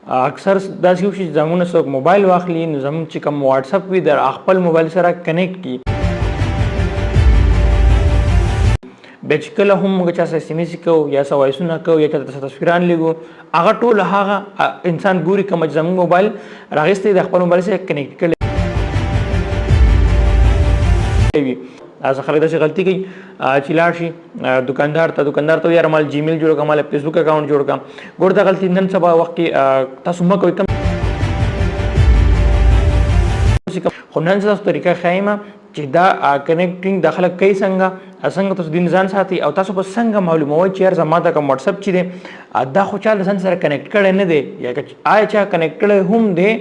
اکثر داسې وشي چې زموږ نه څوک موبایل واخلي نو زموږ چې کوم واتساپ وي د خپل موبایل سره کنیکټ کړي بیا چې کله هم موږ چا سره اس ام اس کوو یا څه وایسونه کوو یا چاته څه تصویران لیږو هغه ټول هغه انسان ګوري کوم چې زموږ موبایل راغیستی د خپل موبایل سره کنیکټ کړی وي دا خلک داسې غلطي کوي چې لاړ شي دکاندار ته یاره مال جیمیل جوړ کړه مال فیسبوک اکاونټ جوړ کړه ګوره دا غلطي نن سبا وخت کې تاسو مه کوئ خو نن تاسو طریقه ښایم چې دا کنیکټینګ د خلک کوي څنګه تاسو د ځان ساتي او تاسو په څنګه معلوموئ چې یار زما دا کوم واتساپ چې دی دا خو چا له ځان سره کنیکټ کړی نه دی یا آیا چا کنیکټ کړی هم دی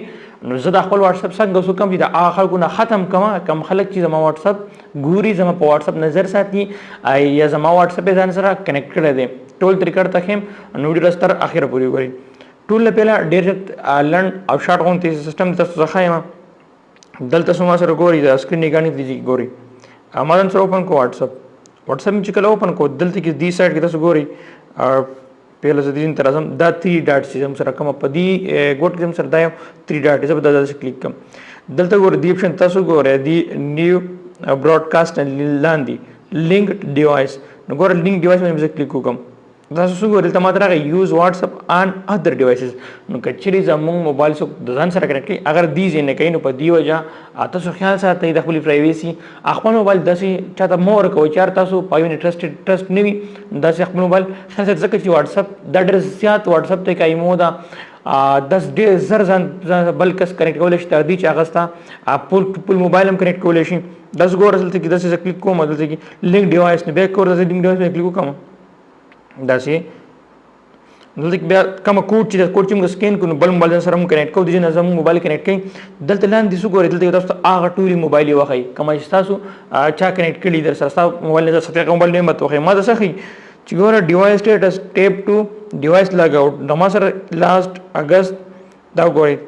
نو زه د خپل واتساپ څنګه وسو کوم چې د هغه خلکو نه ختم کم خلک چې زما واتساپ ګوري زما په واتساپ نظر ساتي یا زما واتساپ یې ځان سره کنیکټ کړی دی ټول طریقه ته ښیم نو ویډیو تر اخره پورې وګورئ ټول نه پهله ډېر لنډ او شارټ غونتی سیسټم تاسو ته ښایم دلته سما سره ګوري د سکرین نگاهی دیږي ګوري ما نن سره اوپن کو واتساپ چې کله اوپن کو دلته کې دی سایډ کې تاسو ګوري پهله زه دین تر اعظم دا 3 ډاټ چې هم سره کوم په دی ګوټ کې هم سره دا 3 ډاټ زه به دا کلیک کوم دلته ګوري دی اپشن تاسو ګوري دی نیو براډکاسټ لاندې لینک ډیوایس نو ګوري لینک ډیوایس باندې کلیک وکم تاسو ګورئ دلته ماته راغی یوز واتساپ آن ادر ډیوایسز نو کچري زموږ موبایل سره د ځان سره کنیکټ کړي اگر دی نه کوي نو په دی وجه تاسو خیال ساتئ د خپل پرایویسي خپل موبایل داسې چاته مور کوي چې تاسو پاوینه ټرست نه وي داسې خپل موبایل خیال ساتئ ځکه چې واتساپ د ډېر زیات واتساپ ته کوي مو دا 10 ډېر زر ځان بل کس کنیکټ کولای شي تر دې چې هغه ستا خپل موبایل هم کنیکټ کولای شي داس ګور دلته کې داسې کلیک کوم دلته کې لینک ډیوایس نه بیک کور داسې لینک ډیوایس باندې کلیک وکم داسې دلته بیا کوم کوډ چې موږ سکین کوو بل موبایل سره موږ کنیکټ کوو د جن زموږ موبایل کنیکټ کړي دلته لاندې څه ګورئ دلته تاسو هغه ټولي موبایل وخی کوم چې تاسو چا کنیکټ کړي در سره تاسو موبایل نه سره موبایل نه مت وخی ما د سخی چې ګوره ډیوایس سټیټس ټیپ ټو ډیوایس لاګ اوټ د ما سره لاست اگست دا ګورئ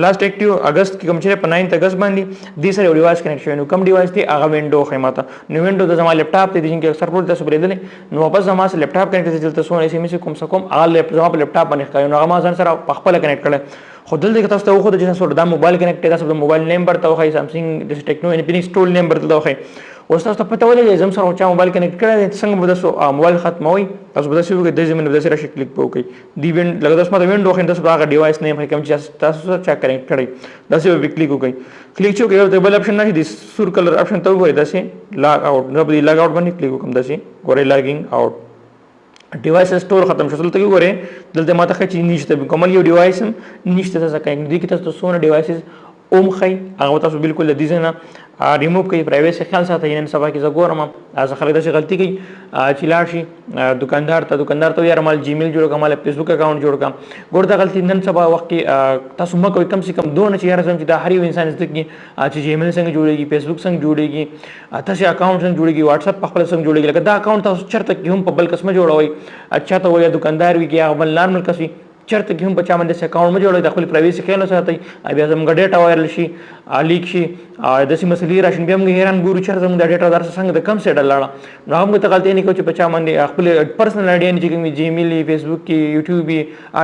لاست اکټیو اگست کې کوم چې په 9 اگست باندې د سره ډیوایس کنیکټ شوی نو کوم ډیوایس دی هغه وینډو خیماته نو وینډو د زما لپټاپ ته د جن کې اکثر ټول تاسو بریدل نو واپس زما سره لپټاپ کنیکټ دلته سو اس ام اس کوم څه کوم هغه زما په لپټاپ باندې ښکاري نو هغه ما ځان سره په خپل کنیکټ کړل خو دلته تاسو ته خو د جنسو د موبایل کنیکټ تاسو د موبایل نمبر ته وخی سامسنګ د ټیکنو انفینکس ټول نمبر ته وخی اوس تاسو ته پته ولګي زم سره چا موبایل کنیکټ کړی څنګه به تاسو موبایل ختموي تاسو به تاسو د زمين د سره کلیک وکړئ دی وین لکه تاسو ماته وینډو خین تاسو هغه ډیوایس نه کوم چې تاسو سره چا کنیکټ کړی تاسو به کلیک وکړئ کلیک چې یو بل اپشن نه دي سور کلر اپشن ته وګورئ تاسو لاګ اوټ نه به لاګ اوټ باندې کلیک وکم تاسو ګورئ لاګینګ اوټ ډیوایس سٹور ختم شول ته وګورئ دلته ماته خچې نشته کومل یو ډیوایس نشته تاسو کنیکټ دي کې تاسو سونه ډیوایسز اوم خی هغه تاسو بالکل د دې نه ریموو کوي پرایویسي خیال ساتي نن سبا کې زه ګورم از خلک داسې غلطي کوي چې لاړ شي دکاندار ته یاره مال جیمیل جوړ کړه مال فیسبوک اکاونټ جوړ کړه ګوره دا غلطي نن سبا وخت کې تاسو مه کوئ کم سے کم دونه چې یاره چې دا هر یو انسان زده کړي چې جیمیل څنګه جوړېږي فیسبوک څنګه جوړېږي تاسې اکاونټ څنګه جوړېږي واتساپ په خپل څنګه جوړېږي لکه دا اکاونټ تاسو چېرته کې هم په بل قسمه جوړوئ اچھا ته وایي دکاندار وي کې هغه بل نارمل کس وي چرته کې هم بچا باندې اکاونټ مې جوړوي د خپل پرایویسي خیال ساتي بیا زموږ ډیټا وایرل شي لیک شي د سیمه مسلې راشي بیا موږ حیران ګورو چې زموږ د ډیټا در څنګه د کم سیټ لاړه نو موږ ته غلطي نه کوو چې بچا باندې خپل پرسنل اډیا نه چې کوم جیمیل فیسبوک کې یوټیوب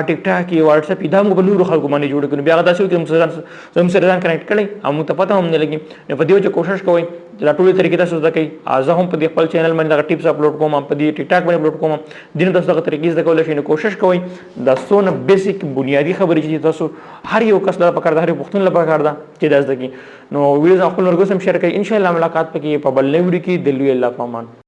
ټیک ټاک کې واتساپ دا موږ په نورو خلکو باندې جوړ کړو بیا دا چې کوم سره ځان کنیکټ کړي موږ ته پته هم نه لګي نو په دې وجه کوشش کوئ دا ټولې طریقې تاسو زده کوئ زه هم په دې خپل چینل باندې دا ټیپس اپلوډ کوم په دې ټیک ټاک باندې اپلوډ کوم دین تاسو دا طریقې زده کولای شئ نو کوشش کوئ دا څونه بیسیک بنیادی خبرې چې تاسو هر یو کس لپاره پکار ده هر یو پښتون لپاره پکار ده چې دا زده کړي نو ویډیوز خپل ورګو سم شیر کړئ ان شاء الله ملاقات پکې په بل ویډیو کې د لوی الله په امان